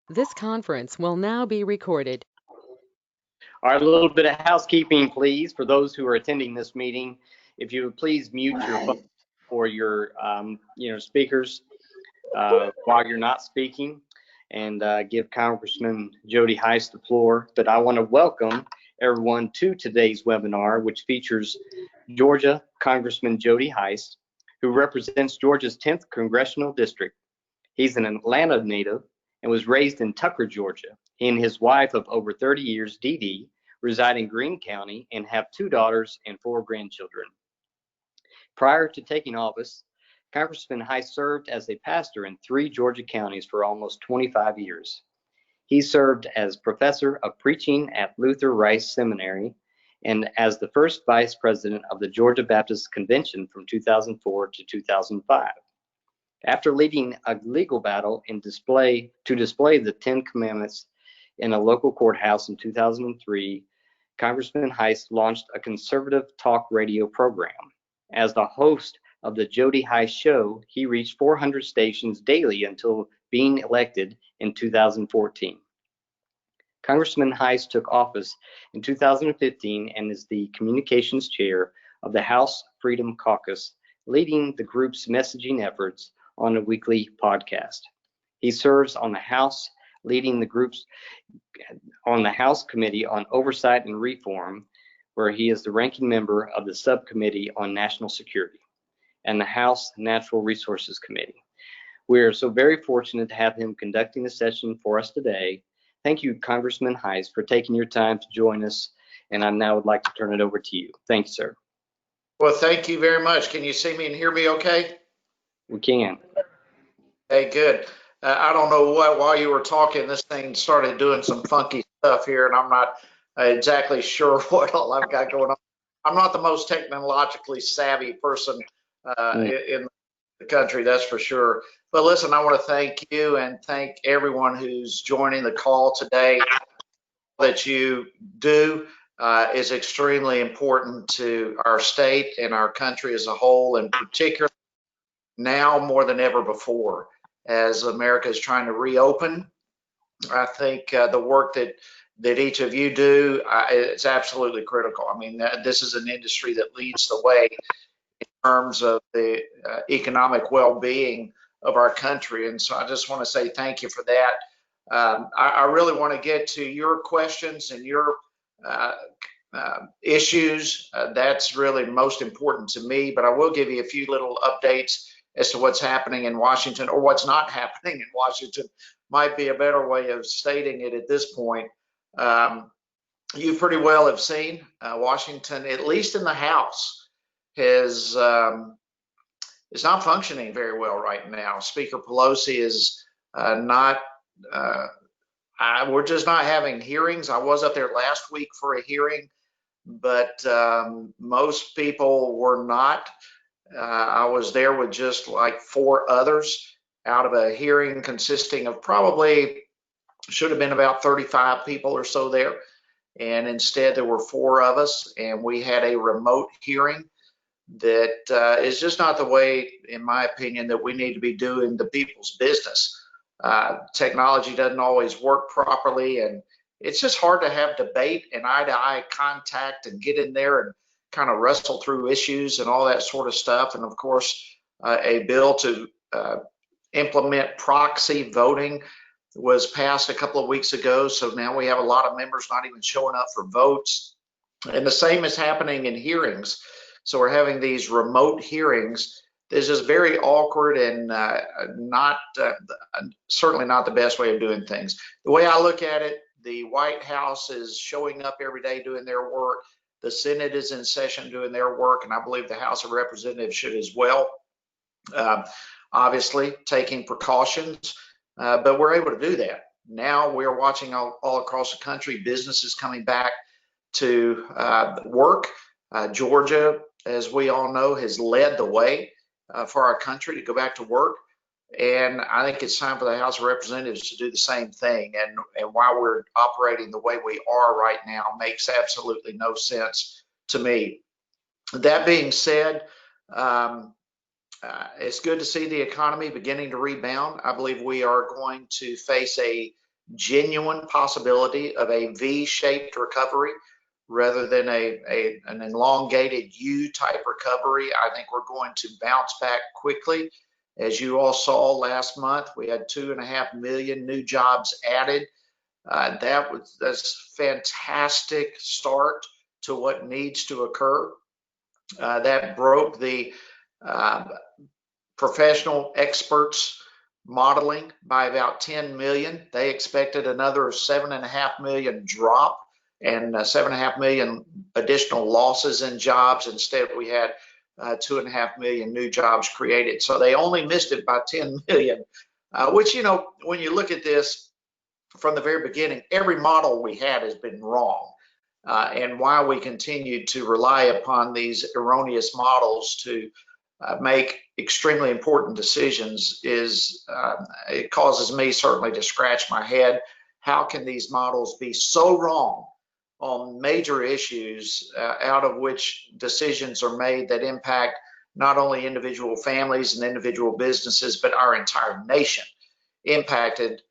This conference will now be recorded. All right, a little bit of housekeeping, please, for those who are attending this meeting. If you would please mute your phone or your speakers while you're not speaking, and give Congressman Jody Hice the floor. But I want to welcome everyone to today's webinar, which features Georgia Congressman Jody Hice, who represents Georgia's 10th Congressional District. He's an Atlanta native and was raised in Tucker, Georgia. He and his wife of over 30 years, Dee Dee, reside in Greene County and have 2 daughters and 4 grandchildren. Prior to taking office, Congressman Hice served as a pastor in 3 Georgia counties for almost 25 years. He served as professor of preaching at Luther Rice Seminary and as the first vice president of the Georgia Baptist Convention from 2004 to 2005. After leading a legal battle to display the 10 Commandments in a local courthouse in 2003, Congressman Hice launched a conservative talk radio program. As the host of the Jody Hice Show, he reached 400 stations daily until being elected in 2014. Congressman Hice took office in 2015 and is the communications chair of the House Freedom Caucus, leading the group's messaging efforts on a weekly podcast. He serves on the House, leading the group's on the House Committee on Oversight and Reform, where he is the ranking member of the Subcommittee on National Security, and the House Natural Resources Committee. We are so very fortunate to have him conducting the session for us today. Thank you, Congressman Hice, for taking your time to join us, and I now would like to turn it over to you. Thank you, sir. Well, thank you very much. Can you see me and hear me okay? We can. Hey, good. I don't know what, while you were talking, this thing started doing some funky stuff here, and I'm not exactly sure what all I've got going on. I'm not the most technologically savvy person in the country, that's for sure. But listen, I want to thank you and thank everyone who's joining the call today. That you do is extremely important to our state and our country as a whole, and particularly now more than ever before, as America is trying to reopen. I think the work that each of you do is absolutely critical. I mean, this is an industry that leads the way in terms of the economic well-being of our country, and so I just want to say thank you for that. I really want to get to your questions and your issues. That's really most important to me, but I will give you a few little updates as to what's happening in Washington, or what's not happening in Washington might be a better way of stating it at this point. You pretty well have seen Washington, at least in the House, is not functioning very well right now. Speaker Pelosi is not, we're just not having hearings. I was up there last week for a hearing, but most people were not. I was there with just like 4 others out of a hearing consisting of probably should have been about 35 people or so there. And instead there were 4 of us, and we had a remote hearing that is just not the way, in my opinion, that we need to be doing the people's business. Technology doesn't always work properly, and it's just hard to have debate and eye-to-eye contact and get in there and kind of wrestle through issues and all that sort of stuff. And of course, a bill to implement proxy voting was passed a couple of weeks ago. So now we have a lot of members not even showing up for votes. And the same is happening in hearings. So we're having these remote hearings. This is very awkward and certainly not the best way of doing things. The way I look at it, the White House is showing up every day doing their work. The Senate is in session doing their work, and I believe the House of Representatives should as well. Obviously, taking precautions, but we're able to do that. Now we're watching all across the country, businesses coming back to work. Georgia, as we all know, has led the way for our country to go back to work. And I think it's time for the House of Representatives to do the same thing. And why we're operating the way we are right now makes absolutely no sense to me. That being said, it's good to see the economy beginning to rebound. I believe we are going to face a genuine possibility of a V-shaped recovery rather than an elongated U-type recovery. I think we're going to bounce back quickly. As you all saw last month, we had 2.5 million new jobs added. That's fantastic start to what needs to occur. That broke the professional experts modeling by about 10 million. They expected another 7.5 million drop and 7.5 million additional losses in jobs. Instead, we had 2.5 million new jobs created. So they only missed it by 10 million, which, you know, when you look at this from the very beginning, every model we had has been wrong. And why we continue to rely upon these erroneous models to make extremely important decisions is it causes me certainly to scratch my head. How can these models be so wrong on major issues out of which decisions are made that impact not only individual families and individual businesses, but our entire nation impacted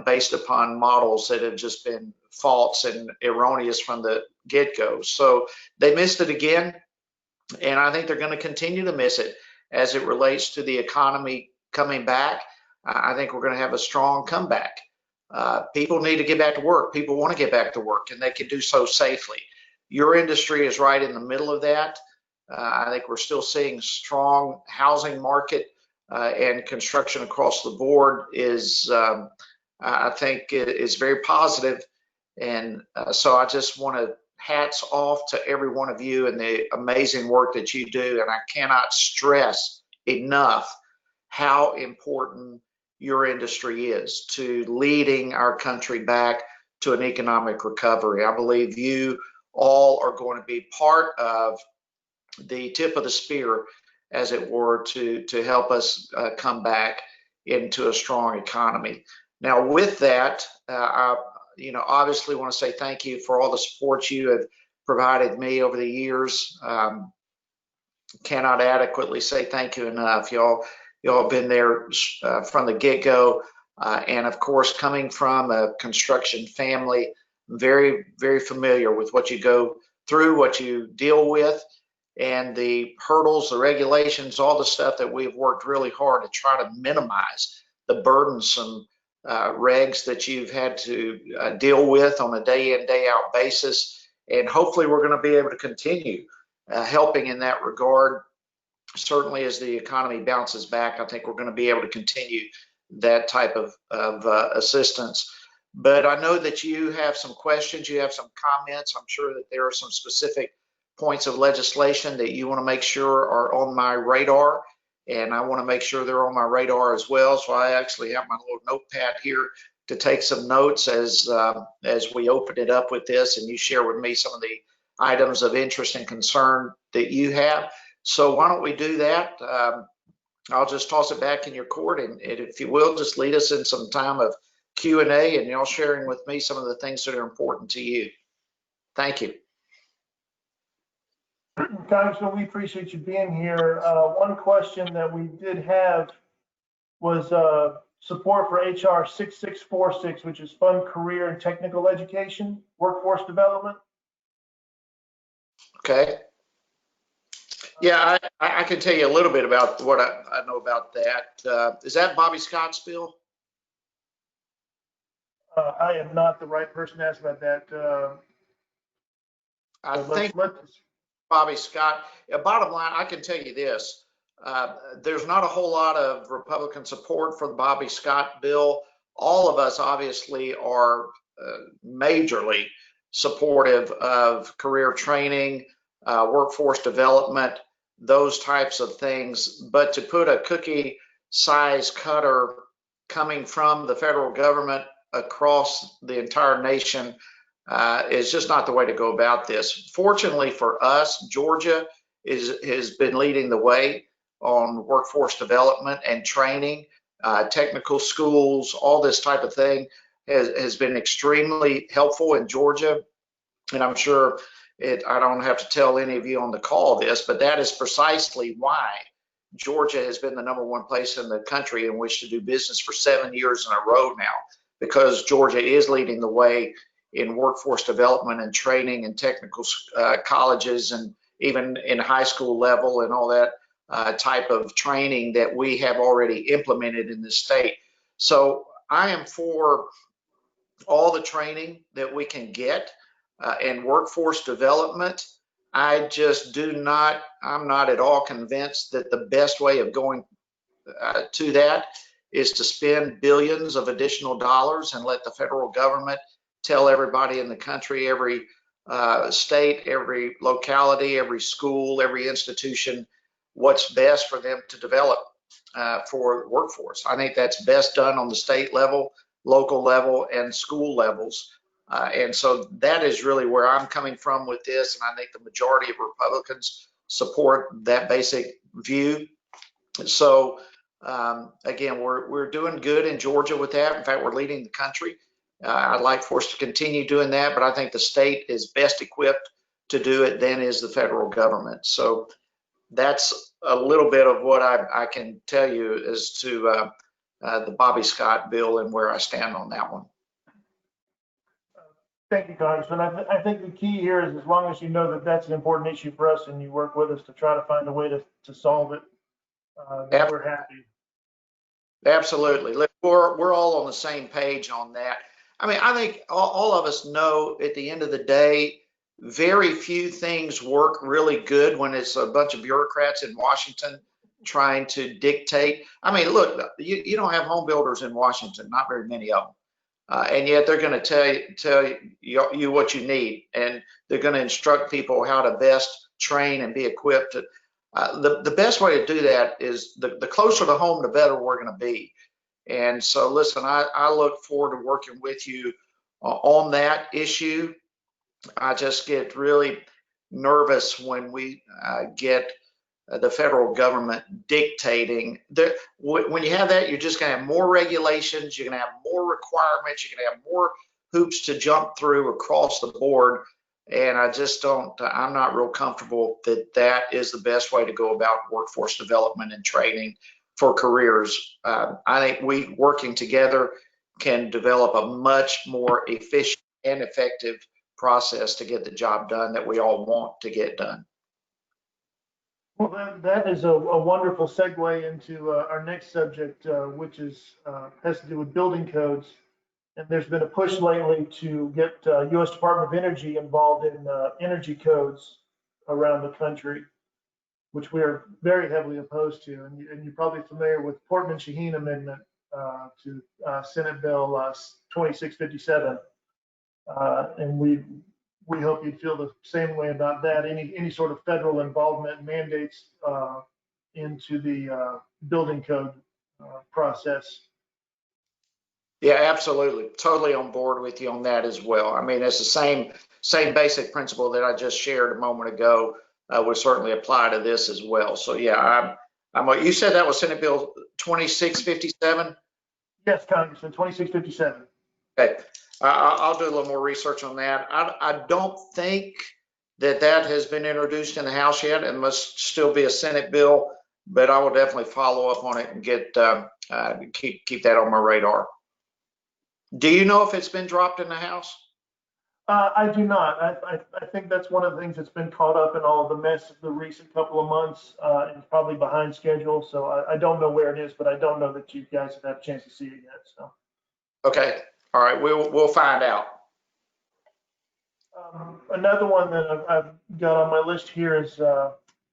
based upon models that have just been false and erroneous from the get-go. So they missed it again, and I think they're going to continue to miss it as it relates to the economy coming back. I think we're going to have a strong comeback. People need to get back to work. People want to get back to work, and they can do so safely. Your industry is right in the middle of that. I think we're still seeing strong housing market, and construction across the board is, I think, is very positive. And so I just want to hats off to every one of you and the amazing work that you do. And I cannot stress enough how important your industry is to leading our country back to an economic recovery. I believe you all are going to be part of the tip of the spear, as it were, to help us come back into a strong economy. Now, with that, I obviously want to say thank you for all the support you have provided me over the years. Cannot adequately say thank you enough. Y'all have been there from the get-go. And of course, coming from a construction family, very, very familiar with what you go through, what you deal with, and the hurdles, the regulations, all the stuff that we've worked really hard to try to minimize the burdensome regs that you've had to deal with on a day in, day out basis. And hopefully we're going to be able to continue helping in that regard. Certainly as the economy bounces back, I think we're going to be able to continue that type of assistance. But I know that you have some questions, you have some comments. I'm sure that there are some specific points of legislation that you want to make sure are on my radar, and I want to make sure they're on my radar as well. So I actually have my little notepad here to take some notes as we open it up with this, and you share with me some of the items of interest and concern that you have. So why don't we do that? I'll just toss it back in your court, and if you will, just lead us in some time of Q&A, and y'all sharing with me some of the things that are important to you. Thank you. Congressman, we appreciate you being here. One question that we did have was support for HR 6646, which is Fund Career and Technical Education, Workforce Development. Okay. Yeah, I can tell you a little bit about what I know about that. Is that Bobby Scott's bill? I am not the right person to ask about that. I think Bobby Scott. Bottom line, I can tell you this. There's not a whole lot of Republican support for the Bobby Scott bill. All of us obviously are majorly supportive of career training, workforce development, those types of things. But to put a cookie size cutter coming from the federal government across the entire nation is just not the way to go about this. Fortunately for us, Georgia has been leading the way on workforce development and training, technical schools, all this type of thing has been extremely helpful in Georgia. And I'm sure I don't have to tell any of you on the call this, but that is precisely why Georgia has been the #1 place in the country in which to do business for 7 years in a row now. because Georgia is leading the way in workforce development and training and technical colleges, and even in high school level and all that type of training that we have already implemented in the state. So I am for all the training that we can get and workforce development. I'm not at all convinced that the best way of going to that is to spend billions of additional dollars and let the federal government tell everybody in the country, every state, every locality, every school, every institution, what's best for them to develop for workforce. I think that's best done on the state level, local level, and school levels. And so that is really where I'm coming from with this. And I think the majority of Republicans support that basic view. So again, we're doing good in Georgia with that. In fact, we're leading the country. I'd like for us to continue doing that, but I think the state is best equipped to do it than is the federal government. So that's a little bit of what I can tell you as to the Bobby Scott bill and where I stand on that one. Thank you, Congressman. I think the key here is, as long as you know that that's an important issue for us and you work with us to try to find a way to solve it, then we're happy. Absolutely. Look, we're all on the same page on that. I mean, I think all of us know at the end of the day, very few things work really good when it's a bunch of bureaucrats in Washington trying to dictate. I mean, look, you don't have home builders in Washington, not very many of them. And yet they're going to tell you what you need, and they're going to instruct people how to best train and be equipped. The best way to do that is the closer to home, the better we're going to be. And so, listen, I look forward to working with you on that issue. I just get really nervous when we get the federal government dictating. When you have that, you're just going to have more regulations, you're going to have more requirements, you're going to have more hoops to jump through across the board. And I'm not real comfortable that that is the best way to go about workforce development and training for careers. I think we working together can develop a much more efficient and effective process to get the job done that we all want to get done. Well, that is a wonderful segue into our next subject, which has to do with building codes. And there's been a push lately to get U.S. Department of Energy involved in energy codes around the country, which we are very heavily opposed to. And you're probably familiar with Portman-Shaheen Amendment to Senate Bill 2657. And we hope you'd feel the same way about that. Any sort of federal involvement mandates into the building code process. Yeah, absolutely. Totally on board with you on that as well. I mean, it's the same basic principle that I just shared a moment ago would certainly apply to this as well. So yeah, you said that was Senate Bill 2657? Yes, Congressman, 2657. Okay. I'll do a little more research on that. I don't think that has been introduced in the House yet. It must still be a Senate bill, but I will definitely follow up on it and get keep that on my radar. Do you know if it's been dropped in the House? I do not. I think that's one of the things that's been caught up in all of the mess of the recent couple of months. It's probably behind schedule, so I don't know where it is, but I don't know that you guys have had a chance to see it yet. So. Okay. All right. We'll find out. Another one that I've got on my list here is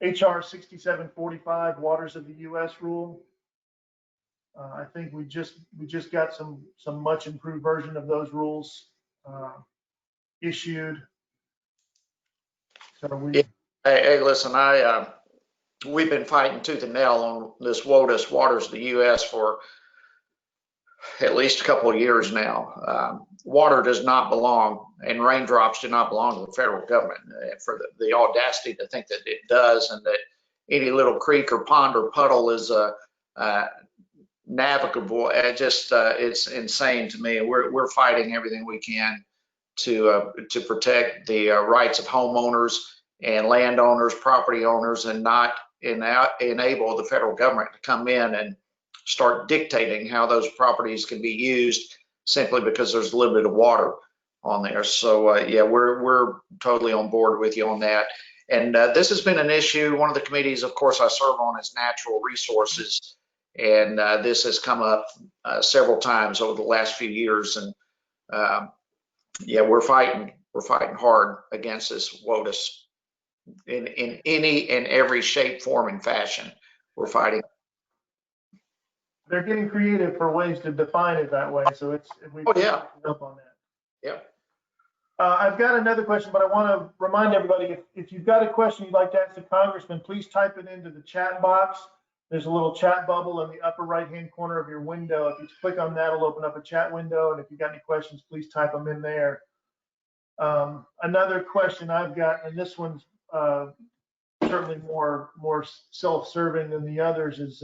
HR 6745, Waters of the U.S. rule. I think we just got some much improved version of those rules issued. So Hey, listen, we've been fighting tooth and nail on this WOTUS, Waters of the U.S. for at least a couple of years now. Water does not belong, and raindrops do not belong to the federal government. For the audacity to think that it does, and that any little creek or pond or puddle is navigable, it's insane to me. We're fighting everything we can to protect the rights of homeowners and landowners, property owners, and not enable the federal government to come in and start dictating how those properties can be used simply because there's a little bit of water on there. So yeah, we're totally on board with you on that. And this has been an issue. One of the committees, of course, I serve on is natural resources, and this has come up several times over the last few years. And yeah, we're fighting hard against this WOTUS in any and every shape, form, and fashion. We're fighting. They're getting creative for ways to define it that way. So we yeah, up on that. Yeah. I've got another question, but I want to remind everybody, if you've got a question you'd like to ask the Congressman, please type it into the chat box. There's a little chat bubble in the upper right-hand corner of your window. If you click on that, it'll open up a chat window. And if you've got any questions, please type them in there. Another question I've got, and this one's certainly more self-serving than the others, is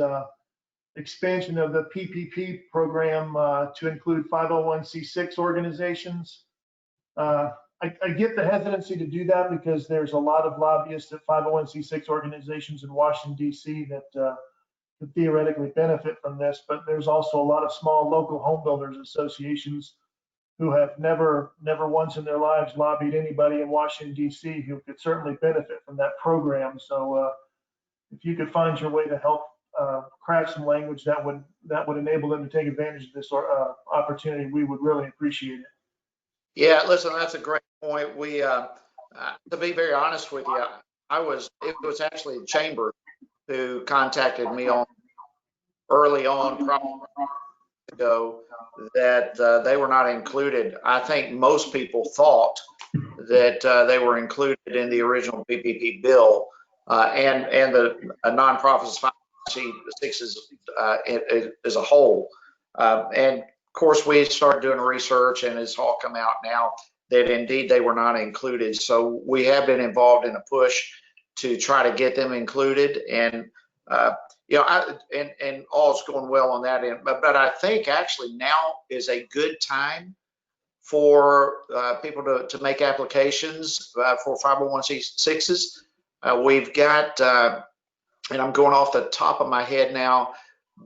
expansion of the PPP program to include 501c6 organizations. I get the hesitancy to do that because there's a lot of lobbyists at 501c6 organizations in Washington, D.C. that could theoretically benefit from this, but there's also a lot of small local home builders associations who have never once in their lives lobbied anybody in Washington, D.C. who could certainly benefit from that program. So if you could find your way to help craft some language that would enable them to take advantage of this opportunity, we would really appreciate it. Yeah, listen, that's a great point. We, to be very honest with you, it was actually the chamber who contacted me early on, probably ago, that they were not included. I think most people thought that they were included in the original PPP bill, and the nonprofits 501c6 as a whole. And of course, we started doing research, and it's all come out now that indeed they were not included. So we have been involved in a push to try to get them included, and you know, and all's going well on that end. But I think actually now is a good time for people to make applications for 501c6s. We've got, and I'm going off the top of my head now,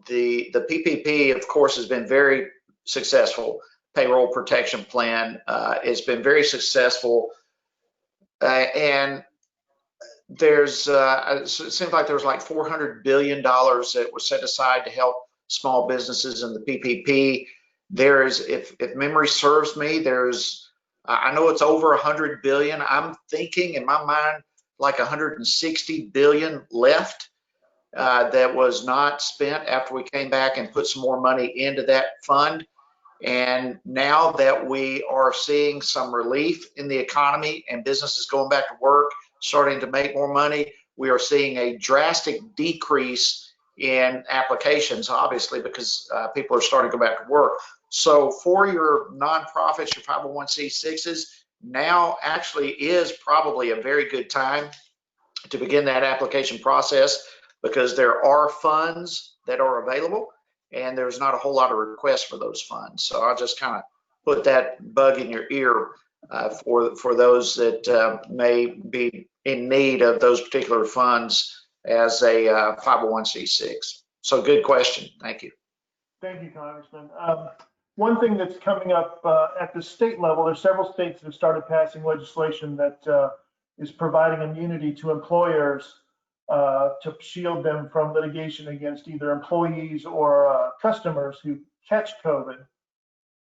the PPP, of course, has been very successful. Payroll protection plan has been very successful, and there's it seems like there was like $400 billion that was set aside to help small businesses in the PPP. There is, if memory serves me, there's I know it's over 100 billion. I'm thinking in my mind like 160 billion left that was not spent after we came back and put some more money into that fund. And now that we are seeing some relief in the economy and businesses going back to work, starting to make more money, we are seeing a drastic decrease in applications, obviously, because people are starting to go back to work. So for your nonprofits, your 501c6s, now actually is probably a very good time to begin that application process, because there are funds that are available and there's not a whole lot of requests for those funds. So I'll just kind of put that bug in your ear for those that may be in need of those particular funds as a 501c6. So good question. Thank you. Thank you, Congressman. One thing that's coming up at the state level, there's several states that have started passing legislation that is providing immunity to employers to shield them from litigation against either employees or customers who catch COVID.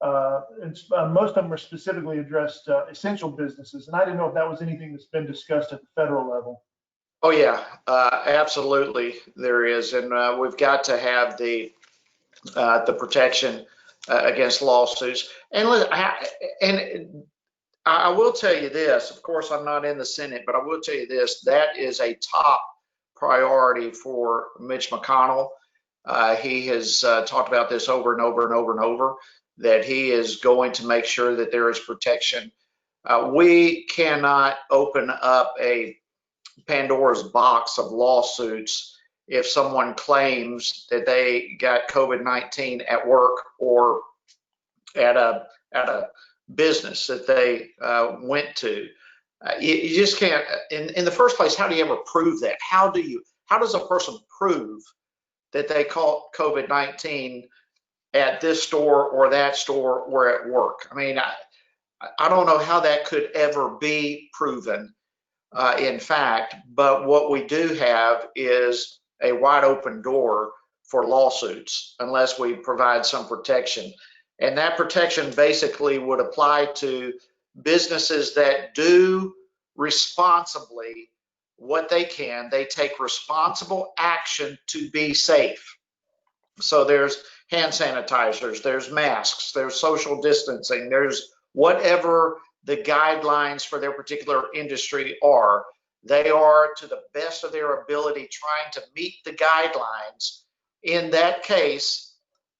And most of them are specifically addressed essential businesses. And I didn't know if that was anything that's been discussed at the federal level. Oh yeah, absolutely there is. And we've got to have the protection against lawsuits. And I will tell you this, of course, I'm not in the Senate, but I will tell you this, that is a top priority for Mitch McConnell. He has talked about this over and over and over and over, that he is going to make sure that there is protection. We cannot open up a Pandora's box of lawsuits if someone claims that they got COVID-19 at work or at a business that they went to. You just can't. In the first place, how do you ever prove that? How does a person prove that they caught COVID-19 at this store or that store or at work. I mean, I don't know how that could ever be proven in fact, but what we do have is a wide open door for lawsuits unless we provide some protection. And that protection basically would apply to businesses that do responsibly what they can. They take responsible action to be safe. So there's hand sanitizers, there's masks, there's social distancing, there's whatever the guidelines for their particular industry are. They are, to the best of their ability, trying to meet the guidelines. In that case,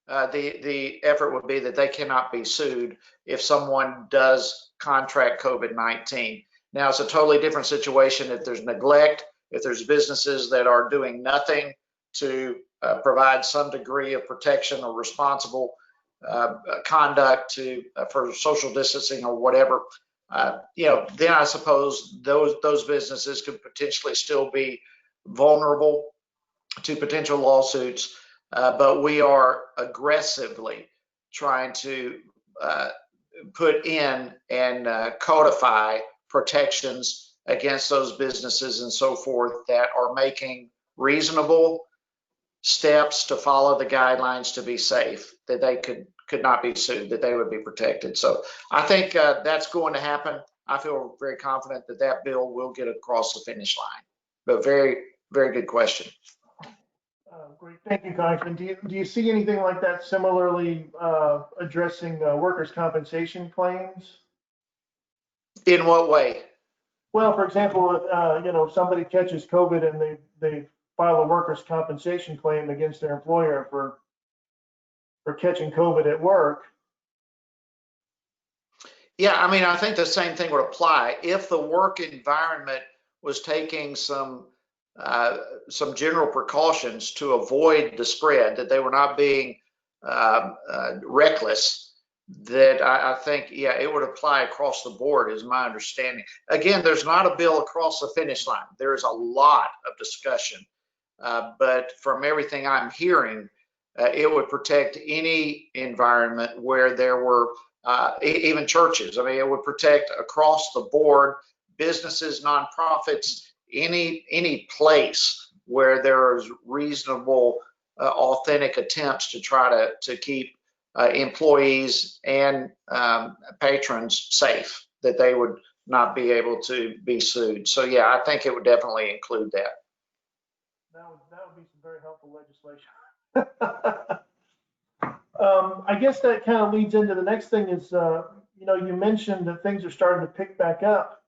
the effort would be that they cannot be sued if someone does contract COVID-19. Now, it's a totally different situation if there's neglect, if there's businesses that are doing nothing to provide some degree of protection or responsible conduct for social distancing or whatever. Then I suppose those businesses could potentially still be vulnerable to potential lawsuits. But we are aggressively trying to put in and codify protections against those businesses and so forth that are making reasonable steps to follow the guidelines to be safe, that they could not be sued, that they would be protected. So I think that's going to happen. I feel very confident that that bill will get across the finish line. But very, very good question. Great, thank you, Congressman. Do you see anything like that similarly addressing workers' compensation claims? In what way? Well, for example, if somebody catches COVID and they file a workers' compensation claim against their employer for catching COVID at work. Yeah, I mean, I think the same thing would apply if the work environment was taking some general precautions to avoid the spread, that they were not being reckless. That I think, yeah, it would apply across the board, is my understanding. Again, there's not a bill across the finish line. There is a lot of discussion, but from everything I'm hearing, it would protect any environment where there were even churches. I mean, it would protect across the board, businesses, nonprofits, any place where there is reasonable, authentic attempts to try to keep employees and patrons safe, that they would not be able to be sued. So yeah, I think it would definitely include that. That would be some very helpful legislation. I guess that kind of leads into the next thing is, you mentioned that things are starting to pick back up.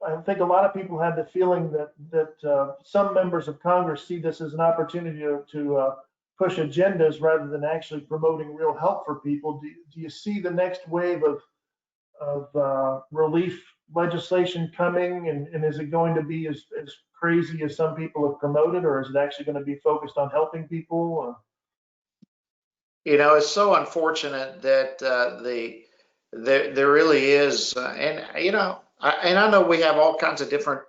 I think a lot of people have the feeling that some members of Congress see this as an opportunity to push agendas rather than actually promoting real help for people. Do you see the next wave of relief legislation coming, and is it going to be as crazy as some people have promoted, or is it actually going to be focused on helping people? It's so unfortunate that there really is, and I know we have all kinds of different,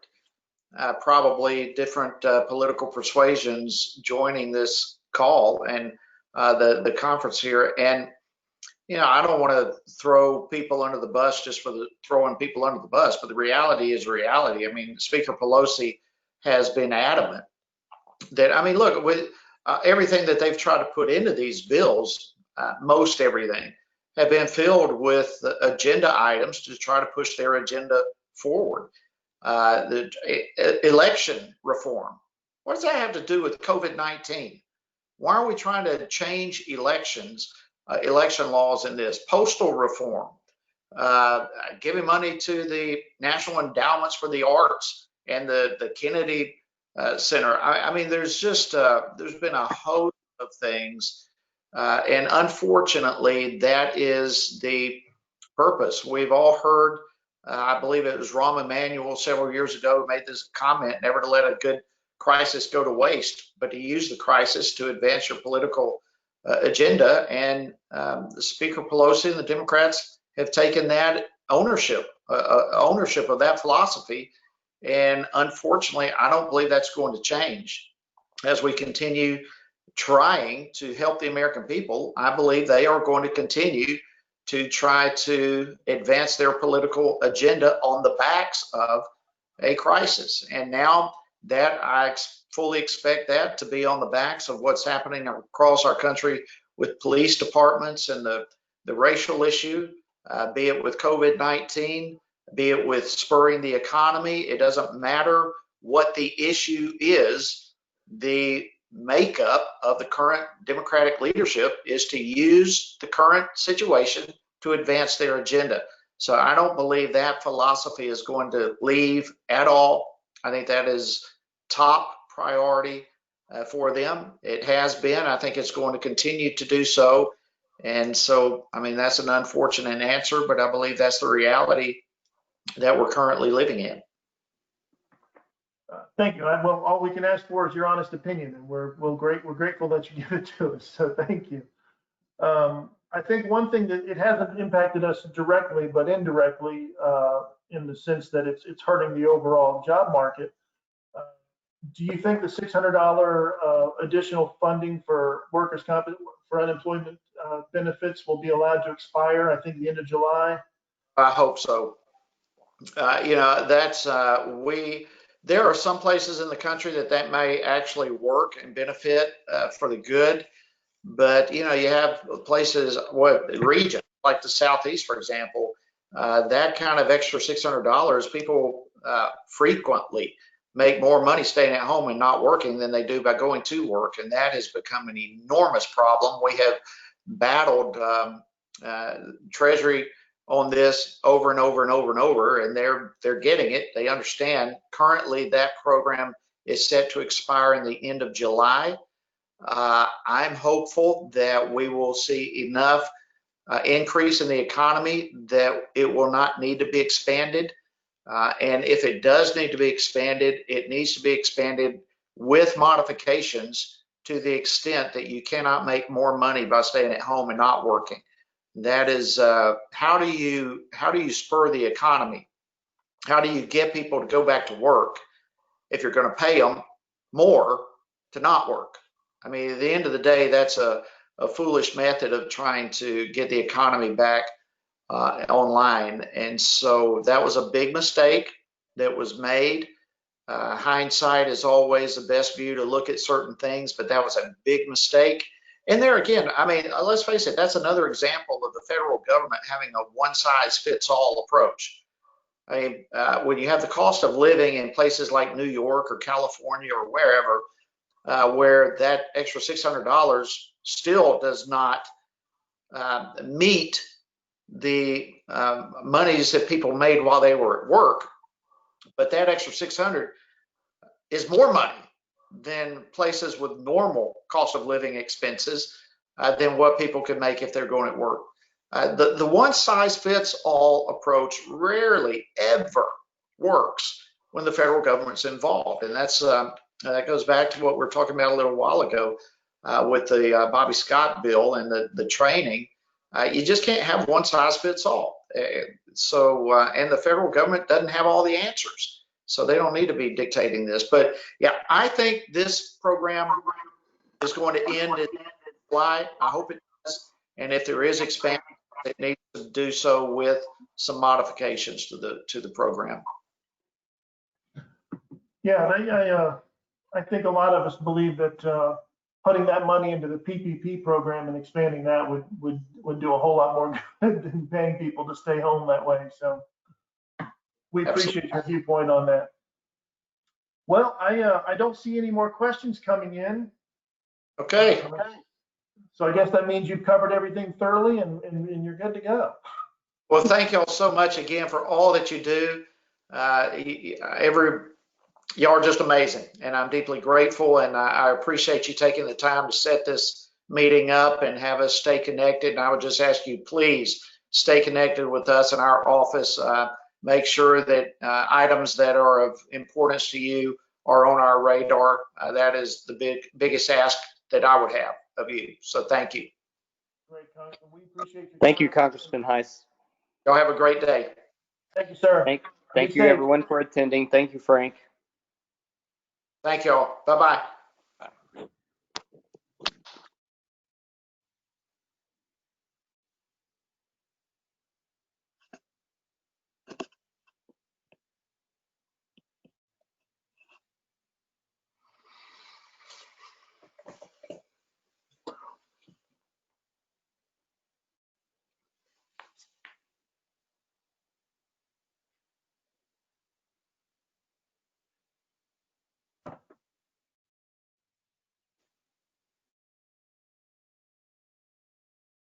probably different political persuasions joining this call and the conference here. And, I don't want to throw people under the bus just for throwing people under the bus, but the reality is reality. I mean, Speaker Pelosi has been adamant that, I mean, look, with everything that they've tried to put into these bills, most everything, have been filled with agenda items to try to push their agenda forward. The election reform, what does that have to do with COVID-19? Why are we trying to change election laws in this? Postal reform, giving money to the National Endowments for the Arts and the Kennedy Center. I mean, there's been a host of things, and unfortunately, that is the purpose. We've all heard, I believe it was Rahm Emanuel several years ago made this comment, never to let a good crisis go to waste, but to use the crisis to advance your political agenda. And the Speaker Pelosi and the Democrats have taken that ownership of that philosophy. And unfortunately, I don't believe that's going to change as we continue trying to help the American people. I believe they are going to continue to try to advance their political agenda on the backs of a crisis. And now that I fully expect that to be on the backs of what's happening across our country with police departments and the racial issue, be it with COVID-19, be it with spurring the economy. It doesn't matter what the issue is. The makeup of the current Democratic leadership is to use the current situation to advance their agenda. So I don't believe that philosophy is going to leave at all. I think that is top priority for them. It has been. I think it's going to continue to do so. And so, I mean, that's an unfortunate answer, but I believe that's the reality that we're currently living in. Thank you. Well, all we can ask for is your honest opinion, and we're grateful that you give it to us. So thank you. I think one thing that it hasn't impacted us directly, but indirectly, in the sense that it's hurting the overall job market. Do you think the $600 additional funding for workers' comp for unemployment benefits will be allowed to expire? I think the end of July. I hope so. You know, that's there are some places in the country that may actually work and benefit for the good. But, you know, you have places, region like the Southeast, for example, that kind of extra $600, people frequently make more money staying at home and not working than they do by going to work. And that has become an enormous problem. We have battled Treasury on this over and over and over and over, and they're getting it. They understand. Currently, that program is set to expire in the end of July. I'm hopeful that we will see enough increase in the economy that it will not need to be expanded. And if it does need to be expanded, it needs to be expanded with modifications to the extent that you cannot make more money by staying at home and not working. That is, how do you spur the economy? How do you get people to go back to work if you're going to pay them more to not work? I mean, at the end of the day, that's a foolish method of trying to get the economy back online. And so that was a big mistake that was made. Hindsight is always the best view to look at certain things, but that was a big mistake. And there again, I mean, let's face it, that's another example of the federal government having a one-size-fits-all approach. I mean, when you have the cost of living in places like New York or California or wherever, where that extra $600 still does not meet the monies that people made while they were at work, but that extra $600 is more money than places with normal cost of living expenses than what people can make if they're going at work. The one size fits all approach rarely ever works when the federal government's involved. And that's that goes back to what we were talking about a little while ago with the Bobby Scott bill and the training. You just can't have one size fits all. And the federal government doesn't have all the answers. So they don't need to be dictating this. But yeah, I think this program is going to end in July. I hope it does. And if there is expansion, it needs to do so with some modifications to the program. Yeah, I think a lot of us believe that putting that money into the PPP program and expanding that would do a whole lot more good than paying people to stay home that way. So we appreciate your viewpoint on that. Well, I don't see any more questions coming in. Okay. So I guess that means you've covered everything thoroughly and you're good to go. Well, thank y'all so much again for all that you do. Y'all are just amazing, and I'm deeply grateful, and I appreciate you taking the time to set this meeting up and have us stay connected. And I would just ask you, please stay connected with us in our office. Make sure that items that are of importance to you are on our radar. That is the biggest ask that I would have of you. So thank you. Great, Congressman. We appreciate you. Thank you, Congressman Hice. Y'all have a great day. Thank you, sir. Thank you, everyone, for attending. Thank you, Frank. Thank y'all. Bye-bye.